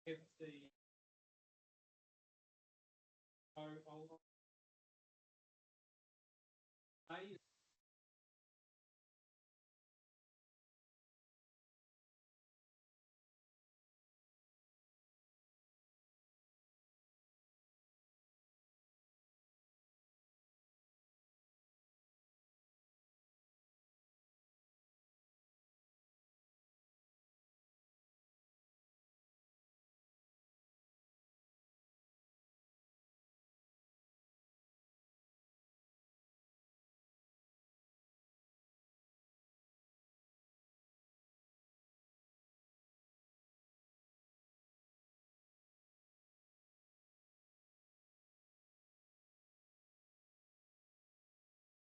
have the I'll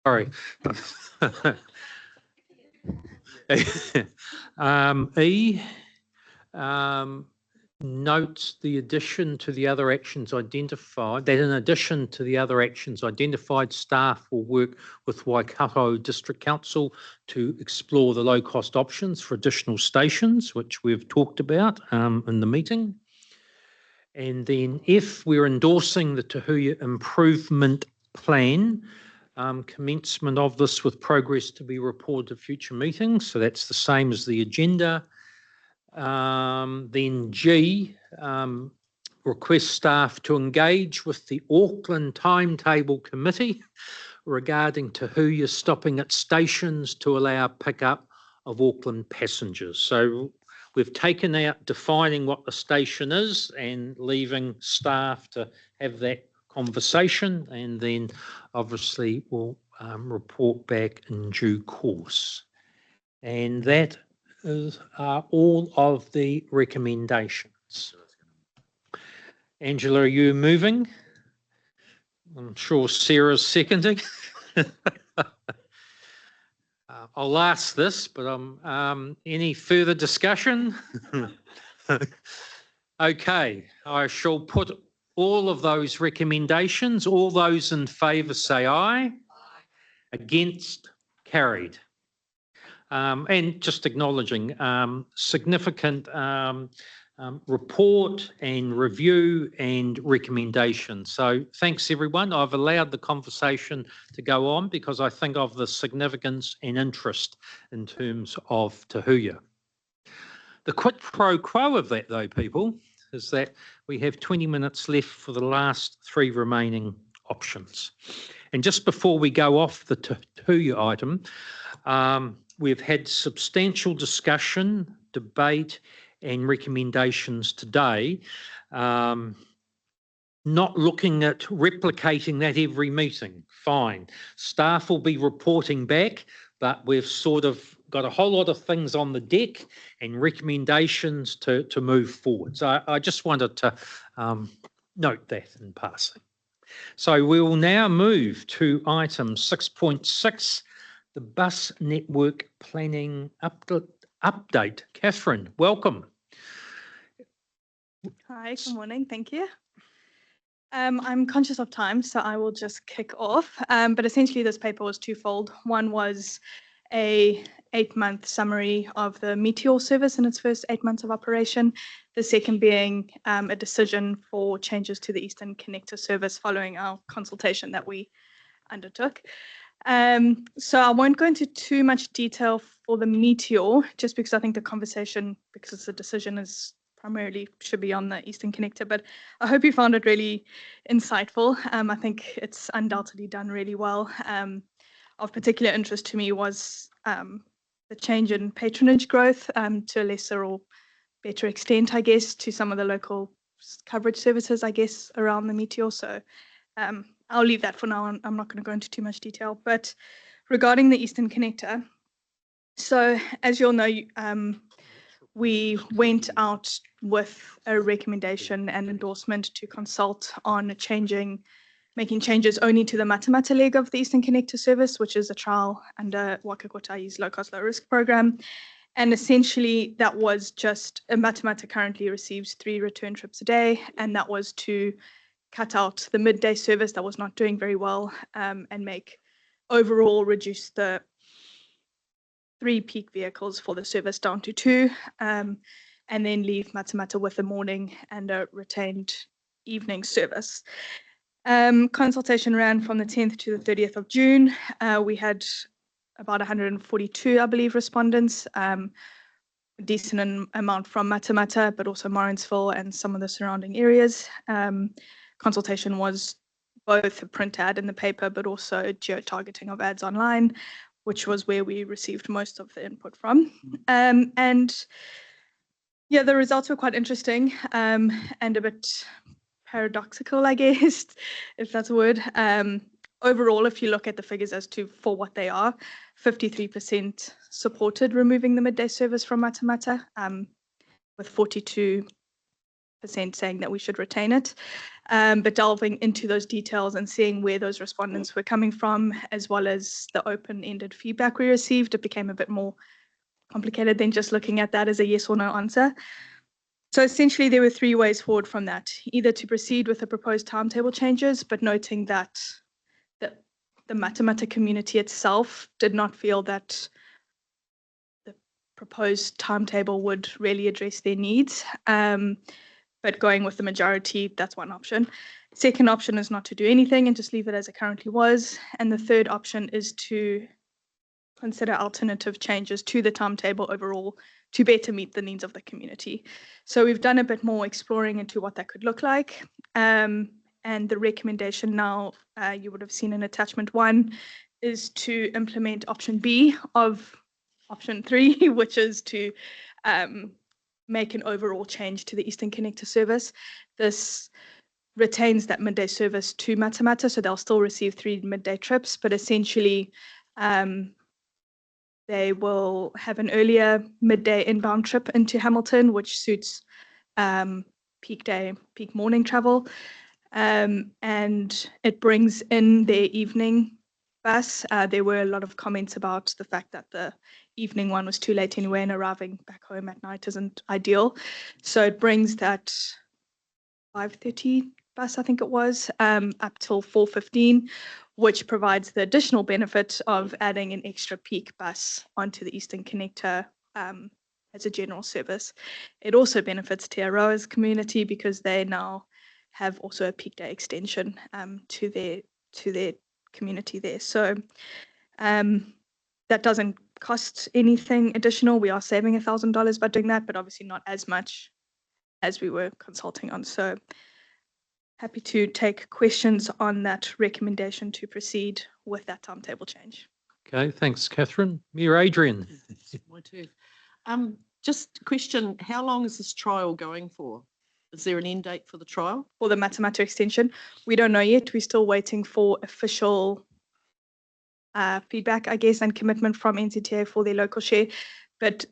Sorry. E notes the addition to the other actions identified, that in addition to the other actions identified, staff will work with Waikato District Council to explore the low-cost options for additional stations, which we've talked about in the meeting. And then F, we're endorsing the Te HUIA Improvement Plan, commencement of this with progress to be reported at future meetings. So that's the same as the agenda. Then G, request staff to engage with the Auckland Timetable Committee regarding Te HUIA stopping at stations to allow pickup of Auckland passengers. So we've taken out defining what the station is and leaving staff to have that conversation, and then obviously we'll report back in due course. And that is all of the recommendations. Angela, are you moving? I'm sure Sarah's seconding. I'll ask this, but any further discussion? Okay, I shall put all of those recommendations. All those in favour say aye. Aye. Against, carried. And just acknowledging significant report and review and recommendation. So thanks everyone. I've allowed the conversation to go on because I think of the significance and interest in terms of Te HUIA. The quid pro quo of that though, people, is that we have 20 minutes left for the last three remaining options. And just before we go off the Te HUIA item, we've had substantial discussion, debate and recommendations today, not looking at replicating that every meeting. Fine. Staff will be reporting back, but we've sort of got a whole lot of things on the deck and recommendations to move forward. So I just wanted to note that in passing. So we will now move to item 6.6, the bus network planning update. Catherine, welcome. Hi, good morning. Thank you. I'm conscious of time, so I will just kick off. But essentially, this paper was twofold. One was a 8-month summary of the Meteor service in its first 8 months of operation. The second being a decision for changes to the Eastern Connector service following our consultation that we undertook. So I won't go into too much detail for the Meteor, just because I think the conversation, because the decision is primarily should be on the Eastern Connector, but I hope you found it really insightful. I think it's undoubtedly done really well. Of particular interest to me was the change in patronage growth to a lesser or better extent, I guess, to some of the local coverage services, I guess, around the Meteor. So I'll leave that for now. I'm not going to go into too much detail. But regarding the Eastern Connector, so as you all know, we went out with a recommendation and endorsement to consult on making changes only to the Matamata leg of the Eastern Connector service, which is a trial under Waka Kotai's low-cost, low-risk program. And essentially, that was just Matamata currently receives 3 return trips a day, and that was to cut out the midday service that was not doing very well and reduce the 3 peak vehicles for the service down to 2. and then leave Matamata with a morning and a retained evening service. Consultation ran from the 10th to the 30th of June. We had about 142, I believe, respondents, a decent amount from Matamata, but also Morrinsville and some of the surrounding areas. Consultation was both a print ad in the paper, but also geo-targeting of ads online, which was where we received most of the input from. And yeah, the results were quite interesting and a bit paradoxical, I guess, if that's a word. Overall, if you look at the figures as to for what they are, 53% supported removing the midday service from Matamata, with 42% saying that we should retain it. But delving into those details and seeing where those respondents were coming from, as well as the open-ended feedback we received, it became a bit more complicated than just looking at that as a yes or no answer. So essentially, there were three ways forward from that: either to proceed with the proposed timetable changes, but noting that the Matamata community itself did not feel that the proposed timetable would really address their needs. But going with the majority, that's one option. Second option is not to do anything and just leave it as it currently was. And the third option is to consider alternative changes to the timetable overall to better meet the needs of the community. So we've done a bit more exploring into what that could look like. And the recommendation now, you would have seen in attachment 1, is to implement option B of option 3, which is to make an overall change to the Eastern Connector service. This retains that midday service to Matamata, so they'll still receive 3 midday trips, but essentially they will have an earlier midday inbound trip into Hamilton, which suits peak morning travel. And it brings in their evening bus. There were a lot of comments about the fact that the evening one was too late anyway, and arriving back home at night isn't ideal. So it brings that 5:30 bus, I think it was, up till 4:15, which provides the additional benefit of adding an extra peak bus onto the Eastern Connector as a general service. It also benefits Te Aroa's community because they now have also a peak day extension to their community there. So that doesn't cost anything additional. We are saving $1,000 by doing that, but obviously not as much as we were consulting on. So happy to take questions on that recommendation to proceed with that timetable change. Okay, thanks, Catherine. Mayor Adrian. My turn. Just a question, how long is this trial going for? Is there an end date for the trial? For the Matamata extension, we don't know yet. We're still waiting for official feedback, I guess, and commitment from NZTA for their local share. But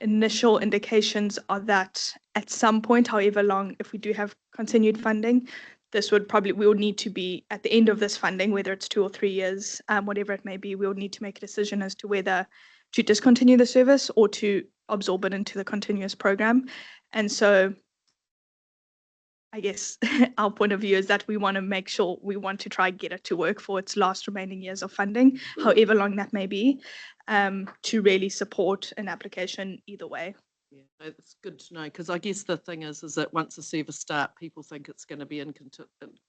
initial indications are that at some point, however long, if we do have continued funding, we would need to be at the end of this funding, whether it's 2 or 3 years, whatever it may be, we would need to make a decision as to whether to discontinue the service or to absorb it into the continuous program. And so I guess our point of view is that we want to make sure we want to try and get it to work for its last remaining years of funding, however long that may be, to really support an application either way. Yeah, it's good to know, because I guess the thing is that once the service starts, people think it's going to be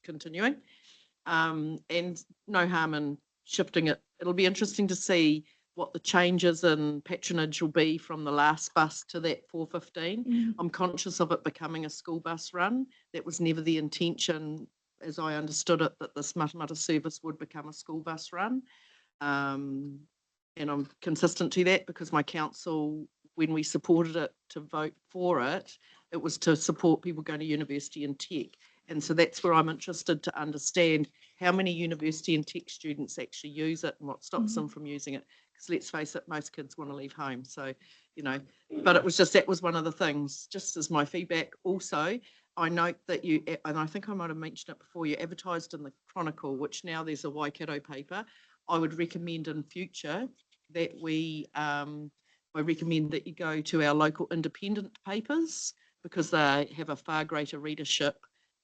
continuing, and no harm in shifting it. It'll be interesting to see what the changes in patronage will be from the last bus to that 4:15. Mm-hmm. I'm conscious of it becoming a school bus run. That was never the intention, as I understood it, that this Matamata service would become a school bus run. And I'm consistent to that because my council, when we supported it to vote for it, it was to support people going to university and tech. And so that's where I'm interested to understand how many university and tech students actually use it and what stops them from using it. Because let's face it, most kids want to leave home. So, but it was just, that was one of the things, just as my feedback. Also, I note that you, and I think I might have mentioned it before, you advertised in the Chronicle, which now there's a Waikato paper. I would recommend in future that I recommend that you go to our local independent papers because they have a far greater readership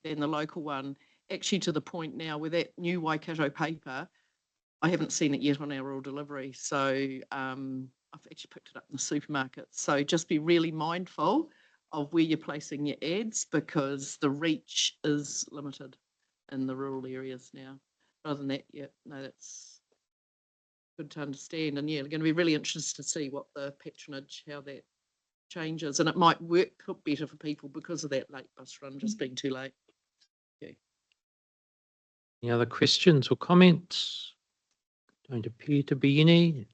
than the local one. Actually, to the point now where that new Waikato paper, I haven't seen it yet on our rural delivery. So I I've actually picked it up in the supermarket. So just be really mindful of where you're placing your ads because the reach is limited in the rural areas now. Other than that, yeah, no, that's good to understand. And yeah, we're going to be really interested to see what the patronage, how that changes. And it might work better for people because of that late bus run just being too late. Okay. Any other questions or comments? Don't appear to be any.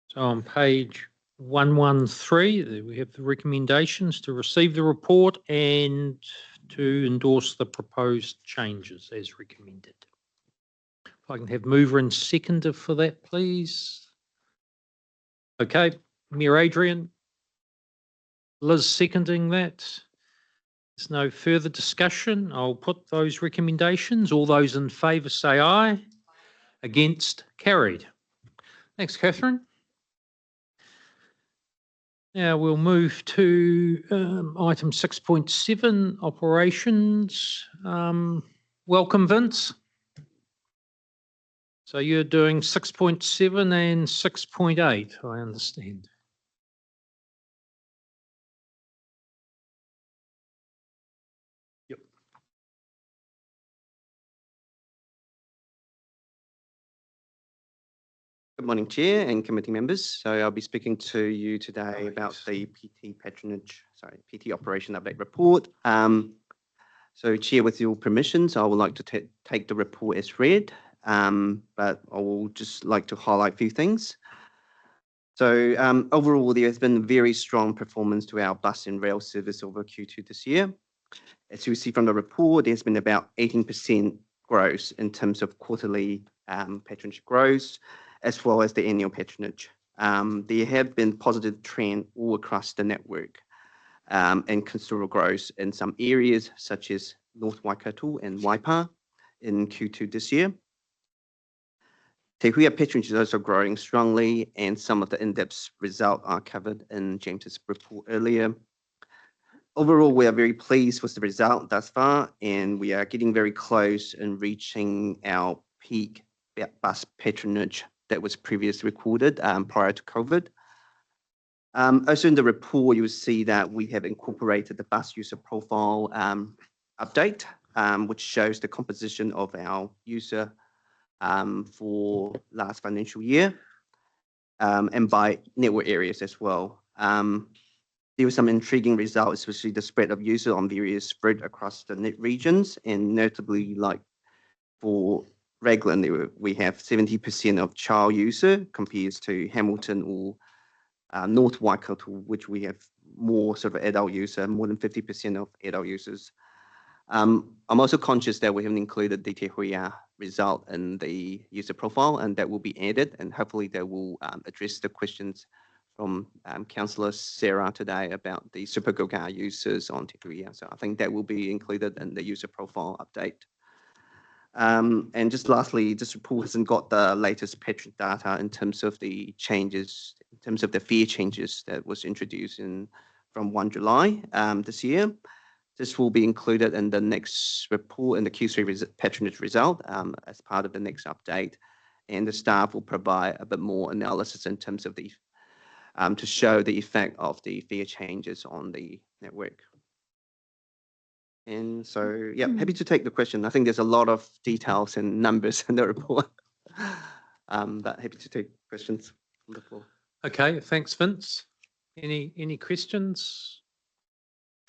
So on page 113, we have the recommendations to receive the report and to endorse the proposed changes as recommended. If I can have mover and seconder for that, please. Okay, Mayor Adrian. Liz seconding that. There's no further discussion. I'll put those recommendations. All those in favour say aye. Against, carried. Thanks, Catherine. Now we'll move to item 6.7, operations. Welcome, Vince. So you're doing 6.7 and 6.8, I understand. Yep. Good morning, Chair and committee members. So I'll be speaking to you today about the PT operation update report. So Chair, with your permissions, I would like to take the report as read, but I will just like to highlight a few things. So overall, there has been very strong performance to our bus and rail service over Q2 this year. As you see from the report, there's been about 18% growth in terms of quarterly patronage growth, as well as the annual patronage. There have been positive trend all across the network and considerable growth in some areas such as North Waikato and Waipa in Q2 this year. Te HUIA patronage is also growing strongly, and some of the in-depth results are covered in James's report earlier. Overall, we are very pleased with the result thus far, and we are getting very close in reaching our peak bus patronage that was previously recorded prior to COVID. Also in the report, you will see that we have incorporated the bus user profile update, which shows the composition of our user for last financial year and by network areas as well. There were some intriguing results, especially the spread of users on various spread across the net regions, and notably like for Raglan, we have 70% of child user compared to Hamilton or North Waikato, which we have more sort of adult user, more than 50% of adult users. I'm also conscious that we haven't included the Te HUIA result in the user profile, and that will be added, and hopefully that will address the questions from Councillor Sarah today about the Supercocar users on Te HUIA. So I think that will be included in the user profile update. And just lastly, this report hasn't got the latest patron data in terms of the changes, in terms of the fare changes that was introduced from 1 July this year. This will be included in the next report in the Q3 patronage result as part of the next update. And the staff will provide a bit more analysis in terms of the, to show the effect of the fare changes on the network. And so, yeah, happy to take the question. I think there's a lot of details and numbers in the report, but happy to take questions from the floor. Okay, thanks, Vince. Any questions?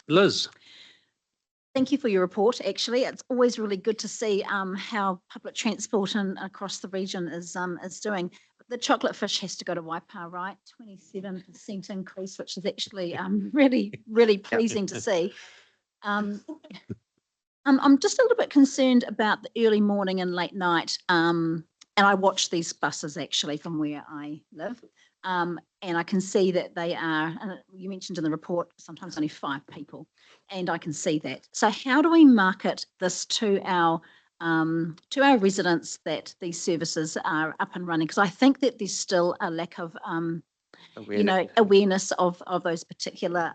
Liz. Thank you for your report. Actually, it's always really good to see how public transport across the region is doing. The chocolate fish has to go to Waipa, right? 27% increase, which is actually really pleasing to see. I'm just a little bit concerned about the early morning and late night. And I watch these buses actually from where I live. And I can see that they are, you mentioned in the report, sometimes only 5 people. And I can see that. So how do we market this to our residents that these services are up and running? Because I think that there's still a lack of, awareness of those particular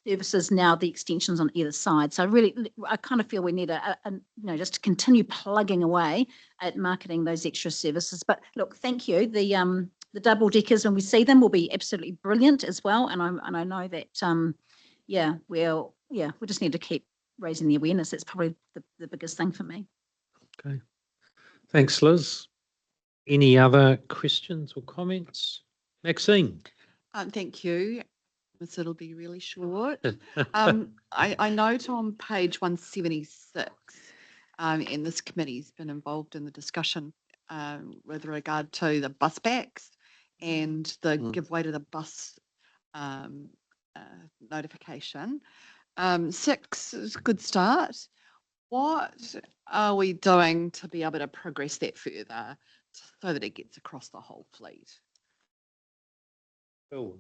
services now, the extensions on either side. So I kind of feel we need just to continue plugging away at marketing those extra services. But look, thank you. the double deckers, when we see them, will be absolutely brilliant as well. And I know that, we just need to keep raising the awareness. That's probably the biggest thing for me. Okay. Thanks, Liz. Any other questions or comments? Maxine? Thank you. It'll be really short. I note on page 176, and this committee's been involved in the discussion with regard to the bus backs and the give way to the bus notification. 6 is a good start. What are we doing to be able to progress that further so that it gets across the whole fleet? Bill,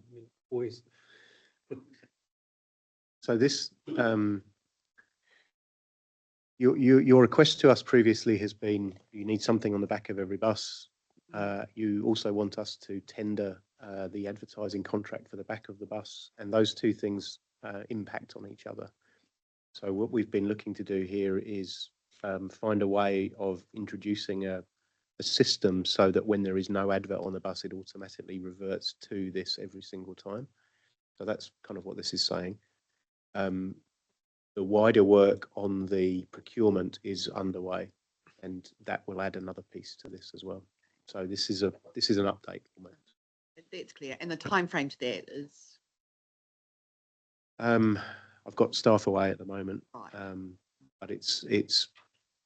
always. So this, your request to us previously has been, you need something on the back of every bus. You also want us to tender the advertising contract for the back of the bus, and those two things impact on each other. So what we've been looking to do here is find a way of introducing a system so that when there is no advert on the bus, it automatically reverts to this every single time. So that's kind of what this is saying. The wider work on the procurement is underway, and that will add another piece to this as well. So this is an update almost. That's clear. And the time frame to that is? I've got staff away at the moment, Right. but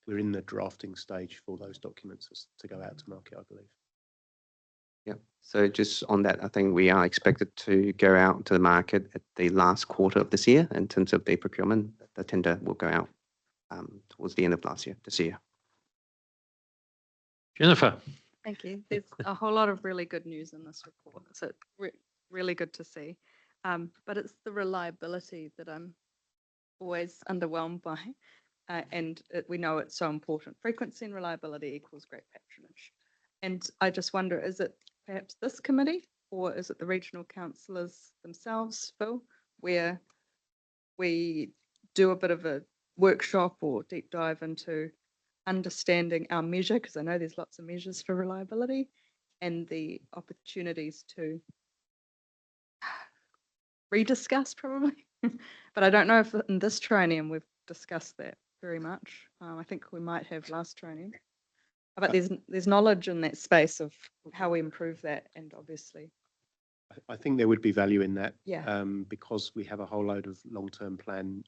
we're in the drafting stage for those documents to go out to market, I believe. Yeah, so just on that, I think we are expected to go out to the market at the last quarter of this year in terms of the procurement. The tender will go out towards the end of this year. Jennifer? Thank you. There's a whole lot of really good news in this report. So really good to see. But it's the reliability that I'm always underwhelmed by. We know it's so important. Frequency and reliability equals great patronage. And I just wonder, is it perhaps this committee or is it the regional councillors themselves, Phil, where we do a bit of a workshop or deep dive into understanding our measure, because I know there's lots of measures for reliability, and the opportunities to rediscuss probably. But I don't know if in this training we've discussed that very much. I think we might have last training. But there's knowledge in that space of how we improve that, and obviously. I think there would be value in that, Yeah. because we have a whole load of long-term plan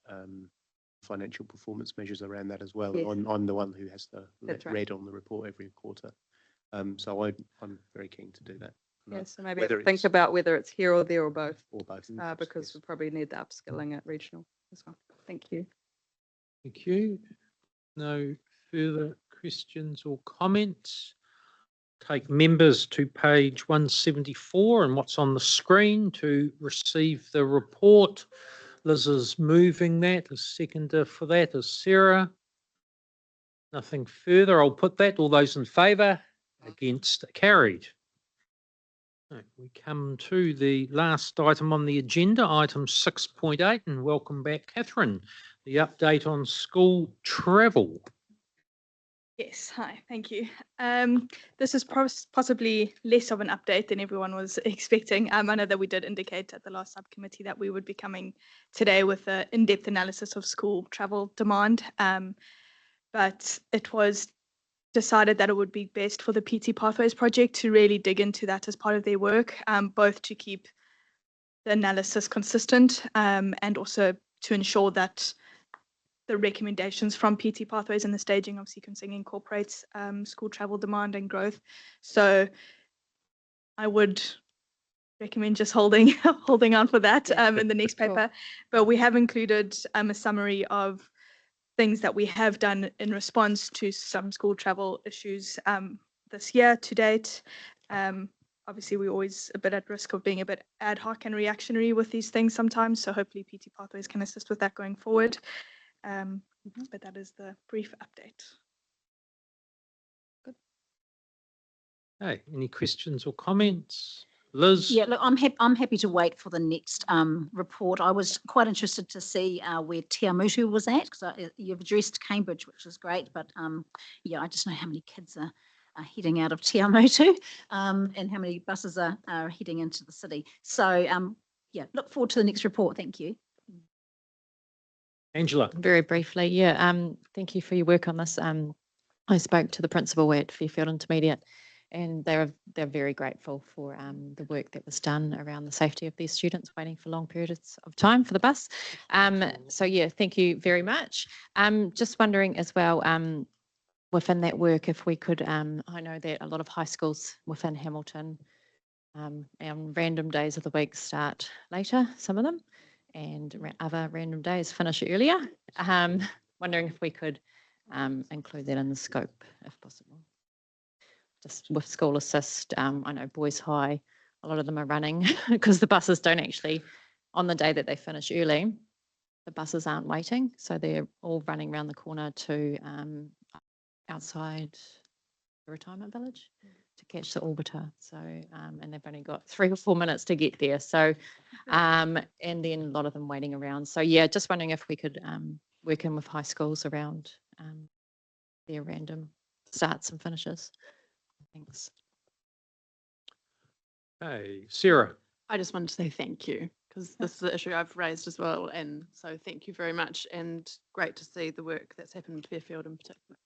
financial performance measures around that as well. Yes. I'm the one who has the That's right. red on the report every quarter. So I'm very keen to do that. Yeah, so maybe Whether think it's- about whether it's here or there or both, Or both. because yes. we probably need the upskilling at regional as well. Thank you. Thank you. No further questions or comments. Take members to page 174 and what's on the screen to receive the report. Liz is moving that. The seconder for that is Sarah. Nothing further. I'll put that. All those in favour? Against? Carried. Right, we come to the last item on the agenda, item 6.8, and welcome back, Catherine. The update on school travel. Yes, hi, thank you. This is possibly less of an update than everyone was expecting. I know that we did indicate at the last subcommittee that we would be coming today with an in-depth analysis of school travel demand, but it was decided that it would be best for the PT Pathways project to really dig into that as part of their work, both to keep the analysis consistent and also to ensure that the recommendations from PT Pathways and the staging of sequencing incorporates school travel demand and growth. So I would recommend just holding on for that in the next paper. But we have included a summary of things that we have done in response to some school travel issues this year to date. Obviously, we're always a bit at risk of being a bit ad hoc and reactionary with these things sometimes. So hopefully PT Pathways can assist with that going forward. But that is the brief update. Good. Hey, any questions or comments? Liz? Yeah, look, I'm happy to wait for the next report. I was quite interested to see where Te Amutu was at, because you've addressed Cambridge, which is great, but yeah, I just know how many kids are heading out of Te Awamutu, and how many buses are heading into the city. So yeah, look forward to the next report. Thank you. Angela. Very briefly, yeah, thank you for your work on this. I spoke to the principal at Fairfield Intermediate, and they're very grateful for the work that was done around the safety of these students waiting for long periods of time for the bus. So yeah, thank you very much. Just wondering as well, within that work, if we could, I know that a lot of high schools within Hamilton on random days of the week start later, some of them, and other random days finish earlier. Wondering if we could include that in the scope, if possible. Just with school assist, I know Boys High, a lot of them are running because the buses don't actually, on the day that they finish early, the buses aren't waiting. So they're all running around the corner to outside the retirement village to catch the orbiter. So, and they've only got 3 or 4 minutes to get there. So, and then a lot of them waiting around. So yeah, just wondering if we could work in with high schools around their random starts and finishes. Thanks. Hey, Sarah. I just wanted to say thank you because this is the issue I've raised as well. And so thank you very much, and great to see the work that's happened in Fairfield in particular.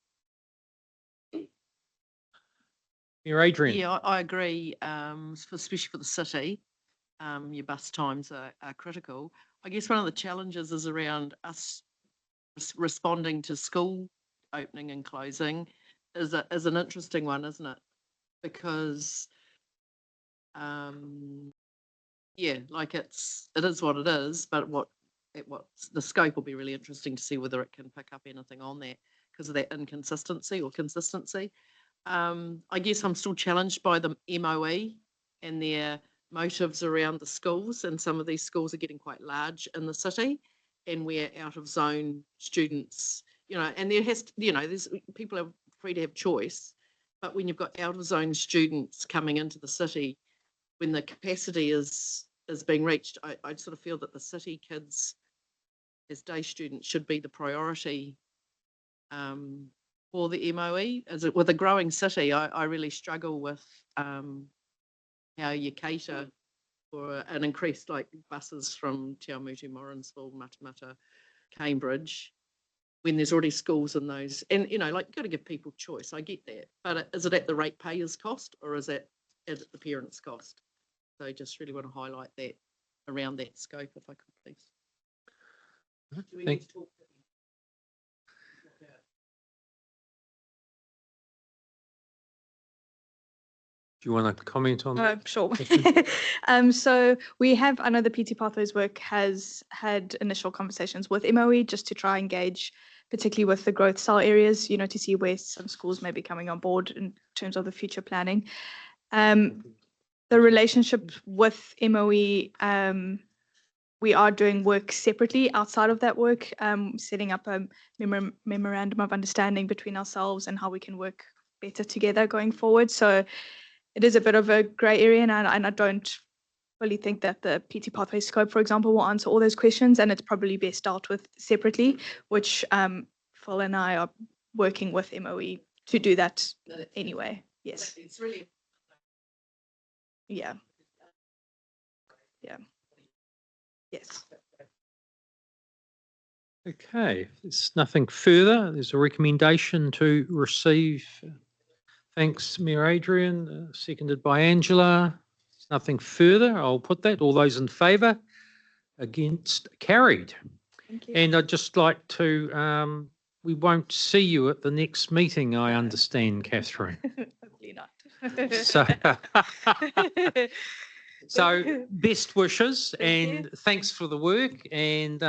You're Adrian. Yeah, I agree, especially for the city. Your bus times are critical. I guess one of the challenges is around us responding to school opening and closing is an interesting one, isn't it? Because yeah, like it is what it is, but what's the scope will be really interesting to see whether it can pick up anything on that because of that inconsistency or consistency. I guess I'm still challenged by the MOE and their motives around the schools, and some of these schools are getting quite large in the city, and where out of zone students, and there has to, there's people are free to have choice, but when you've got out of zone students coming into the city, when the capacity is being reached, I sort of feel that the city kids as day students should be the priority for the MOE. With a growing city, I really struggle with how you cater for an increased like buses from Te Awamutu, Morrinsville, Matamata, Cambridge, when there's already schools in those. And, like you've got to give people choice. I get that. But is it at the ratepayers' cost or is it at the parents' cost? So I just really want to highlight that around that scope, if I could, please. Do you want to comment on that? Sure. So we have, I know the PT Pathways work has had initial conversations with MOE just to try and gauge, particularly with the growth style areas, to see where some schools may be coming on board in terms of the future planning. The relationship with MOE, we are doing work separately outside of that work, setting up a memorandum of understanding between ourselves and how we can work better together going forward. So it is a bit of a grey area, and I don't really think that the PT Pathway scope, for example, will answer all those questions, and it's probably best dealt with separately, which Phil and I are working with MOE to do that anyway. Yes. It's really. Yeah. Yeah. Yes. Okay, there's nothing further. There's a recommendation to receive. Thanks, Mayor Adrian, seconded by Angela. There's nothing further. I'll put that. All those in favour? Against? Carried. Thank you. And I'd just like to, we won't see you at the next meeting, I understand, Catherine. Hopefully not. So, so best wishes and thanks for the work, and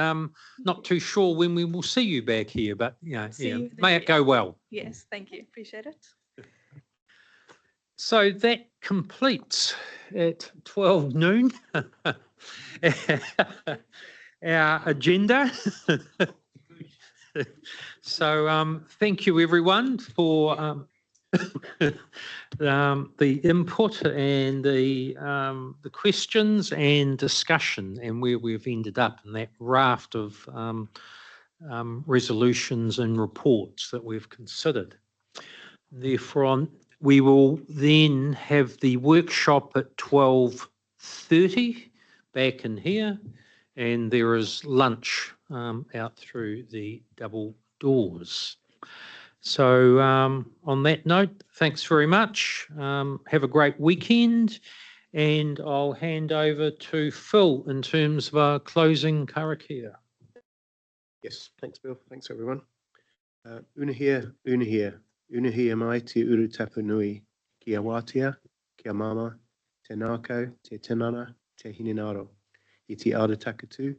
not too sure when we will see you back here, but See you may it go well. Yes, thank you. Appreciate it. So that completes at 12 noon our agenda. So thank you everyone for the input and the questions and discussion, and where we've ended up in that raft of resolutions and reports that we've considered. Therefore, We will then have the workshop at 12:30 back in here, and there is lunch out through the double doors. So on that note, thanks very much. Have a great weekend, and I'll hand over to Phil in terms of our closing karakia. Yes, thanks, Bill. Thanks, everyone. Unahia, unahia, unahia mai te uru tapu nui, kia wātia, kia mama, te nākau, te tinana, te hinenaro. I te ara takatu,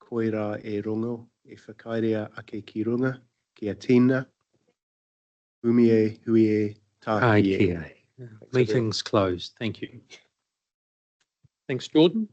koira e rongo, e whakairea ake ki runga, kia tina, umie, huie, tākie. Meeting's closed. Thank you. Thanks, Jordan.